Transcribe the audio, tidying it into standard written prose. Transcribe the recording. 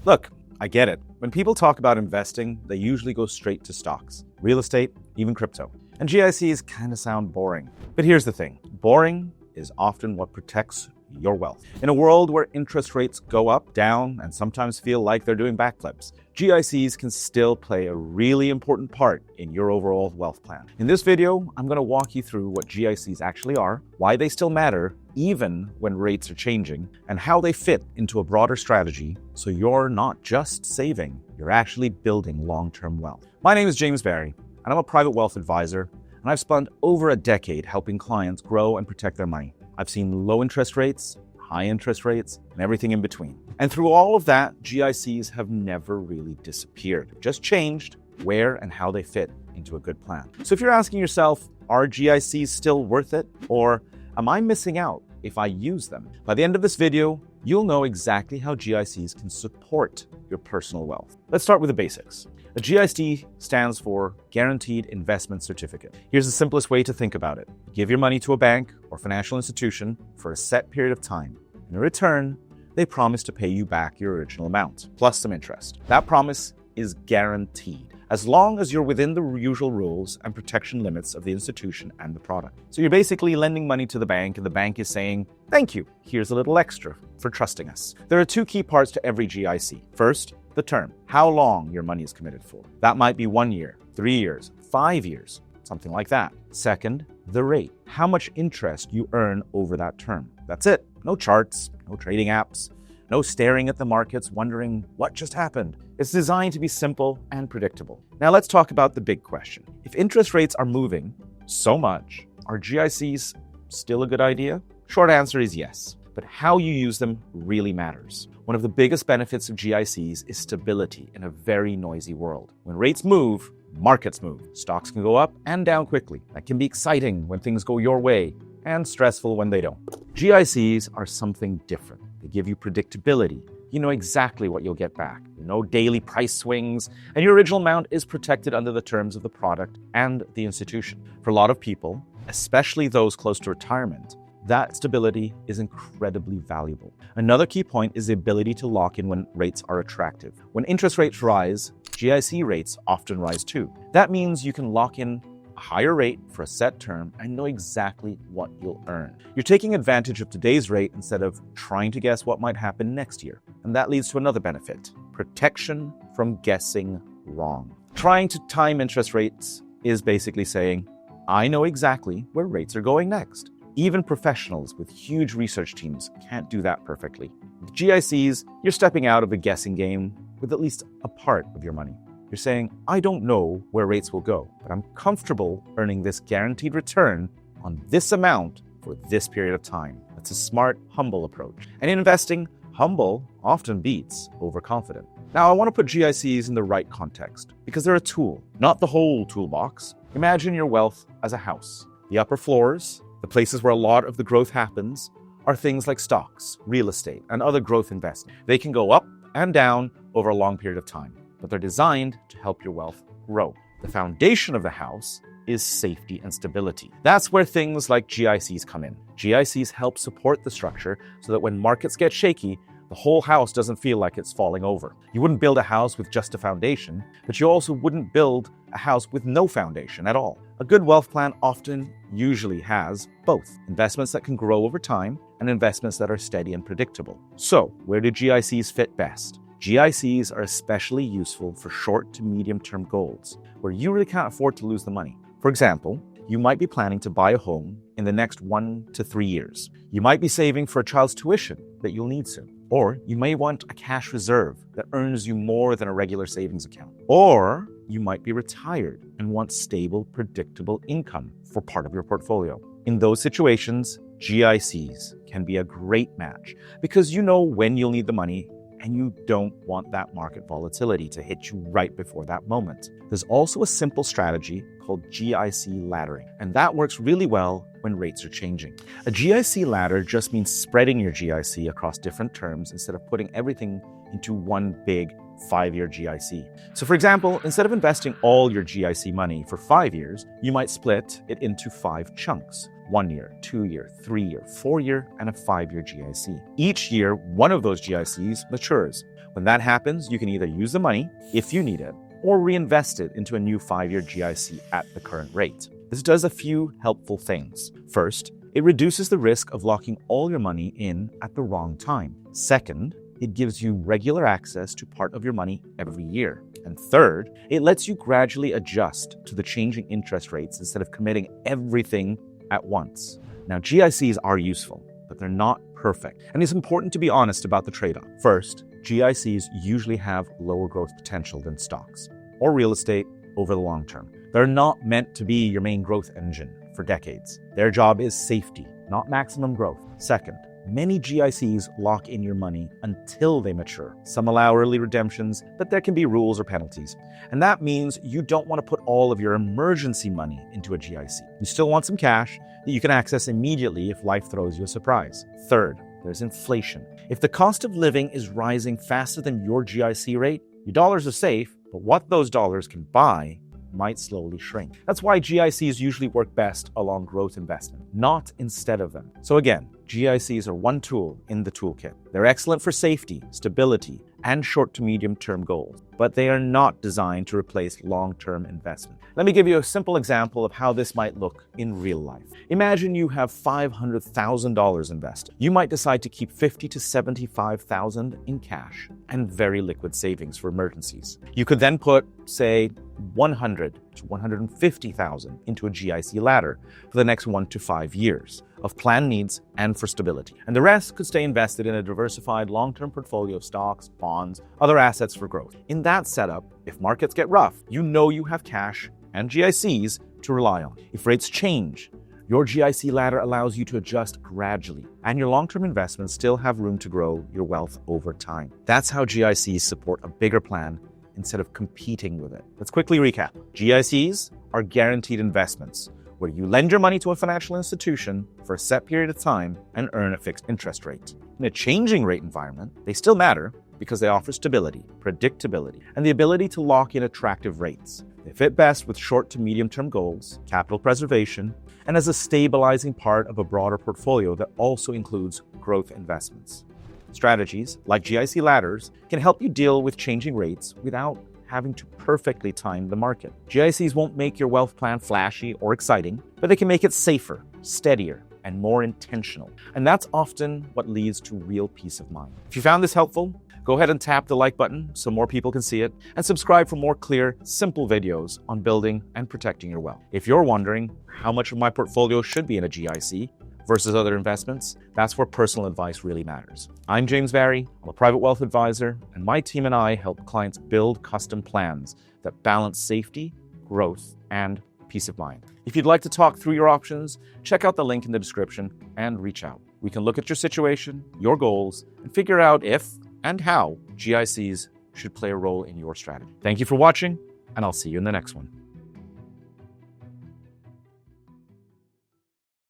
Look, I get it. When people talk about investing, they usually go straight to stocks, real estate, even crypto. And GICs kind of sound boring. But here's the thing. Boring is often what protects your wealth. In a world where interest rates go up, down, and sometimes feel like they're doing backflips, GICs can still play a really important part in your overall wealth plan. In this video, I'm going to walk you through what GICs actually are, why they still matter, even when rates are changing, and how they fit into a broader strategy so you're not just saving, you're actually building long-term wealth. My name is James Barry, and I'm a private wealth advisor, and I've spent over a decade helping clients grow and protect their money. I've seen low interest rates, high interest rates, and everything in between. And through all of that, GICs have never really disappeared, just changed where and how they fit into a good plan. So if you're asking yourself, are GICs still worth it? Or am I missing out if I use them? By the end of this video, you'll know exactly how GICs can support your personal wealth. Let's start with the basics. A GIC stands for Guaranteed Investment Certificate. Here's the simplest way to think about it. Give your money to a bank or financial institution for a set period of time. In return, they promise to pay you back your original amount, plus some interest. That promise is guaranteed, as long as you're within the usual rules and protection limits of the institution and the product. So you're basically lending money to the bank, and the bank is saying, thank you, here's a little extra for trusting us. There are two key parts to every GIC. First, the term, how long your money is committed for. That might be 1 year, 3 years, 5 years, something like that. Second, the rate, how much interest you earn over that term. That's it. No charts, no trading apps, no staring at the markets wondering what just happened. It's designed to be simple and predictable. Now let's talk about the big question. If interest rates are moving so much, are GICs still a good idea? Short answer is yes, but how you use them really matters. One of the biggest benefits of GICs is stability in a very noisy world. When rates move, markets move. Stocks can go up and down quickly. That can be exciting when things go your way and stressful when they don't. GICs are something different. They give you predictability. You know exactly what you'll get back. No daily price swings, and your original amount is protected under the terms of the product and the institution. For a lot of people, especially those close to retirement, that stability is incredibly valuable. Another key point is the ability to lock in when rates are attractive. When interest rates rise, GIC rates often rise too. That means you can lock in a higher rate for a set term and know exactly what you'll earn. You're taking advantage of today's rate instead of trying to guess what might happen next year. And that leads to another benefit: protection from guessing wrong. Trying to time interest rates is basically saying, I know exactly where rates are going next. Even professionals with huge research teams can't do that perfectly. With GICs, you're stepping out of the guessing game with at least a part of your money. You're saying, I don't know where rates will go, but I'm comfortable earning this guaranteed return on this amount for this period of time. That's a smart, humble approach. And in investing, humble often beats overconfident. Now, I want to put GICs in the right context because they're a tool, not the whole toolbox. Imagine your wealth as a house. The upper floors, the places where a lot of the growth happens, are things like stocks, real estate, and other growth investments. They can go up and down over a long period of time, but they're designed to help your wealth grow. The foundation of the house is safety and stability. That's where things like GICs come in. GICs help support the structure so that when markets get shaky, the whole house doesn't feel like it's falling over. You wouldn't build a house with just a foundation, but you also wouldn't build a house with no foundation at all. A good wealth plan usually has both: investments that can grow over time and investments that are steady and predictable. So, where do GICs fit best? GICs are especially useful for short to medium-term goals, where you really can't afford to lose the money. For example, you might be planning to buy a home in the next 1 to 3 years. You might be saving for a child's tuition that you'll need soon. Or you may want a cash reserve that earns you more than a regular savings account. Or you might be retired and want stable, predictable income for part of your portfolio. In those situations, GICs can be a great match because you know when you'll need the money and you don't want that market volatility to hit you right before that moment. There's also a simple strategy called GIC laddering, and that works really well when rates are changing. A GIC ladder just means spreading your GIC across different terms instead of putting everything into one big 5-year GIC. So for example, instead of investing all your GIC money for 5 years, you might split it into 5 chunks: 1 year, 2 year, 3 year, 4 year, and a 5-year GIC. Each year, one of those GICs matures. When that happens, you can either use the money, if you need it, or reinvest it into a new 5-year GIC at the current rate. This does a few helpful things. First, it reduces the risk of locking all your money in at the wrong time. Second, it gives you regular access to part of your money every year. And third, it lets you gradually adjust to the changing interest rates instead of committing everything at once. Now, GICs are useful, but they're not perfect. And it's important to be honest about the trade-off. First, GICs usually have lower growth potential than stocks or real estate over the long term. They're not meant to be your main growth engine for decades. Their job is safety, not maximum growth. Second, many GICs lock in your money until they mature. Some allow early redemptions, but there can be rules or penalties. And that means you don't want to put all of your emergency money into a GIC. You still want some cash that you can access immediately if life throws you a surprise. Third, there's inflation. If the cost of living is rising faster than your GIC rate, your dollars are safe, but what those dollars can buy might slowly shrink. That's why GICs usually work best along growth investment, not instead of them. So again, GICs are one tool in the toolkit. They're excellent for safety, stability, and short to medium term goals, but they are not designed to replace long-term investment. Let me give you a simple example of how this might look in real life. Imagine you have $500,000 invested. You might decide to keep $50,000 to $75,000 in cash and very liquid savings for emergencies. You could then put, say, $100,000 to $150,000 into a GIC ladder for the next 1 to 5 years of planned needs and for stability. And the rest could stay invested in a diversified long-term portfolio of stocks, bonds, other assets for growth. In that setup, if markets get rough, you know you have cash and GICs to rely on. If rates change, your GIC ladder allows you to adjust gradually, and your long-term investments still have room to grow your wealth over time. That's how GICs support a bigger plan instead of competing with it. Let's quickly recap. GICs are guaranteed investments where you lend your money to a financial institution for a set period of time and earn a fixed interest rate. In a changing rate environment, they still matter because they offer stability, predictability, and the ability to lock in attractive rates. They fit best with short to medium-term goals, capital preservation, and as a stabilizing part of a broader portfolio that also includes growth investments. Strategies like GIC ladders can help you deal with changing rates without having to perfectly time the market. GICs won't make your wealth plan flashy or exciting, but they can make it safer, steadier, and more intentional. And that's often what leads to real peace of mind. If you found this helpful, go ahead and tap the like button so more people can see it, and subscribe for more clear, simple videos on building and protecting your wealth. If you're wondering how much of my portfolio should be in a GIC versus other investments, that's where personal advice really matters. I'm James Barry, I'm a private wealth advisor, and my team and I help clients build custom plans that balance safety, growth, and peace of mind. If you'd like to talk through your options, check out the link in the description and reach out. We can look at your situation, your goals, and figure out if and how GICs should play a role in your strategy. Thank you for watching, and I'll see you in the next one.